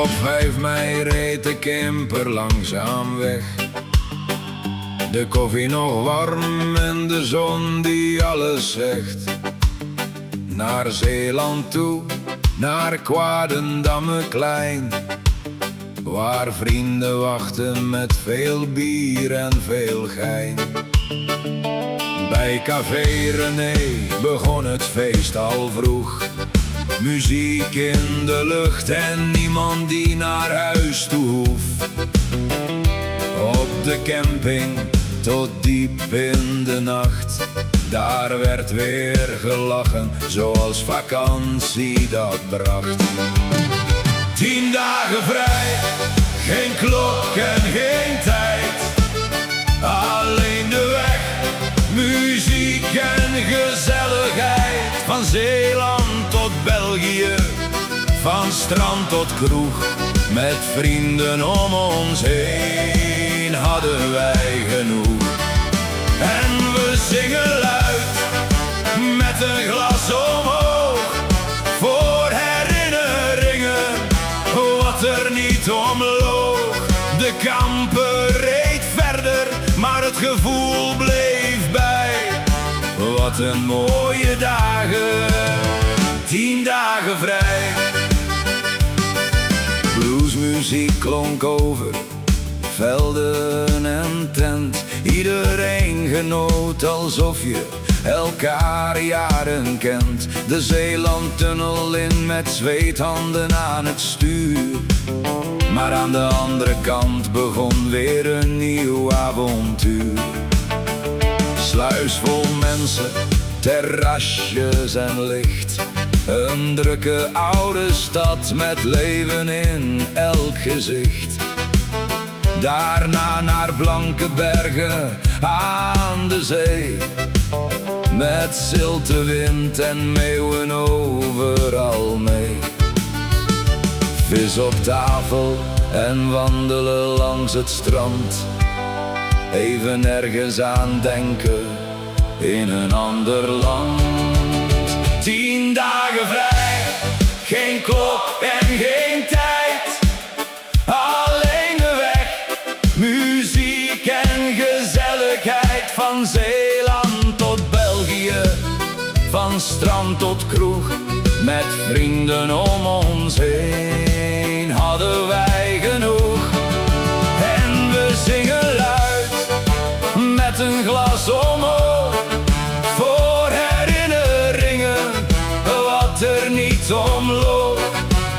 Op 5 mei reed de Kemper langzaam weg. De koffie nog warm en de zon die alles zegt. Naar Zeeland toe, naar Kwadendamme Klein, waar vrienden wachten met veel bier en veel gein. Bij Café René begon het feest al vroeg. Muziek in de lucht en niemand die naar huis toe hoeft. Op de camping tot diep in de nacht, daar werd weer gelachen zoals vakantie dat bracht. 10 dagen vrij, geen klok en geen tijd. Alleen de weg, muziek en gezelligheid. Van Zeeland tot België, van strand tot kroeg. Met vrienden om ons heen hadden wij genoeg. En we zingen luid, met een glas omhoog, voor herinneringen, wat er niet omloog. De kamper reed verder, maar het gevoel bleef bij. Wat een mooie dagen, 10 dagen vrij. Bluesmuziek klonk over velden en tent. Iedereen genoot alsof je elkaar jaren kent. De Zeelandtunnel in met zweethanden aan het stuur. Maar aan de andere kant begon weer een nieuw avontuur. Sluis vol mensen, terrasjes en licht. Een drukke oude stad met leven in elk gezicht. Daarna naar blanke bergen aan de zee, met zilte wind en meeuwen overal mee. Vis op tafel en wandelen langs het strand. Even ergens aan denken in een ander land. 10 dagen vrij, geen klok en geen tijd. Alleen de weg, muziek en gezelligheid. Van Zeeland tot België, van strand tot kroeg. Met vrienden om ons heen hadden wij genoeg. En we zingen luid, met een glas omhoog, voor herinneringen, wat er niet omloog.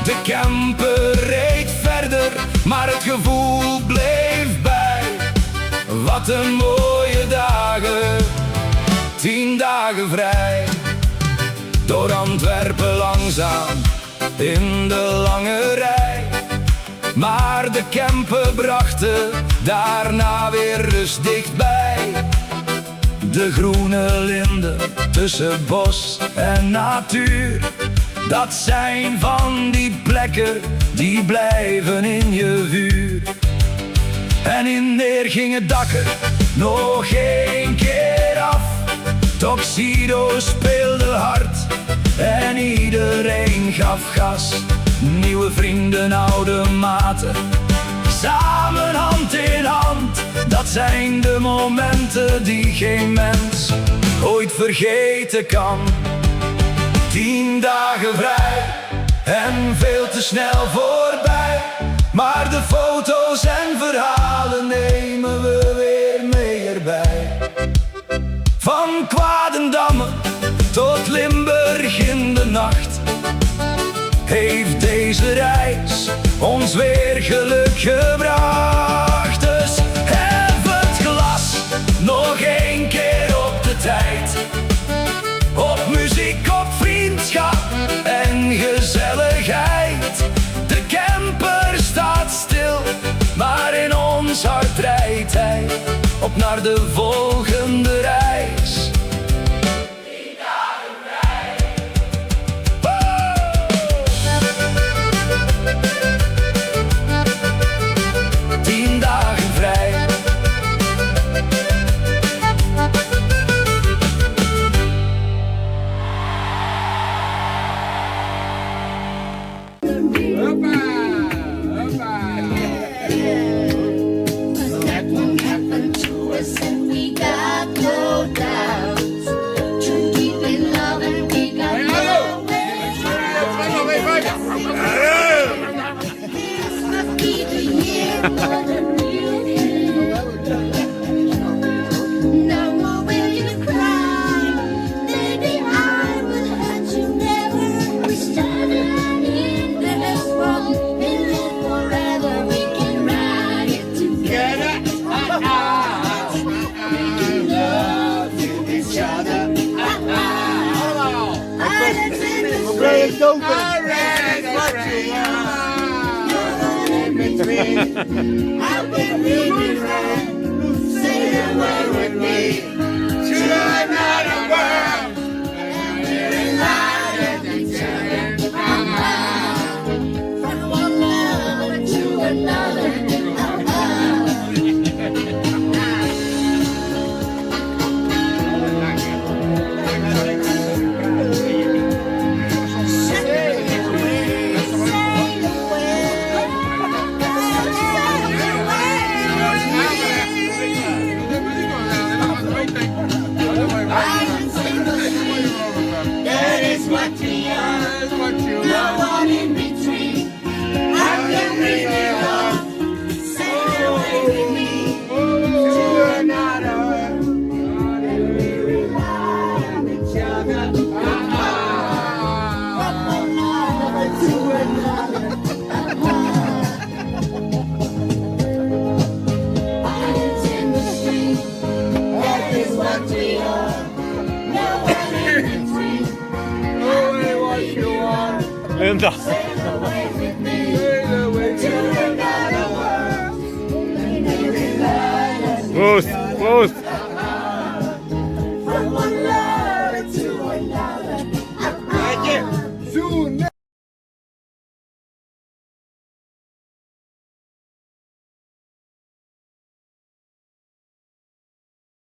De camper reed verder, maar het gevoel bleef bij. Wat een mooie dagen, 10 dagen vrij. Door Antwerpen langzaam in de lange rij. Maar de camper brachten daarna weer rust dichtbij. De groene linden tussen bos en natuur. Dat zijn van die plekken die blijven in je vuur. En in neer ging het dakker nog 1 keer af. Tuxedo speelde hard en iedereen gaf gas. Nieuwe vrienden, oude maten, samen hand in hand. Dat zijn de momenten die geen mens ooit vergeten kan. 10 dagen vrij en veel te snel voorbij. Maar de foto's en verhalen nemen we weer mee erbij. Van Kwadendamme tot Limburg in de nacht, heeft deze reis ons weer geluk gebracht. Dus hef het glas nog 1 keer op de tijd. Op muziek, op vriendschap en gezelligheid. De camper staat stil, maar in ons hart rijdt hij op naar de volgende reis. 10 dagen vrij. 10 dagen vrij. Hoppa! must be the year for the new no more will you cry, baby. I will hurt you never. We started in this world and live forever. We can ride it together. We can love each other. Islands in the street. I've been reading right. Say the word with me to another world. And we're alive and each other. From one lover to another. That is what we are. No one in between. I can leave it all. Sail away with me to another world. And we rely on each other. From one lover to another. Islands in the street. That is what we are. No one in between. Linda. Sail away with me to another world. And we rely on Close, close. from one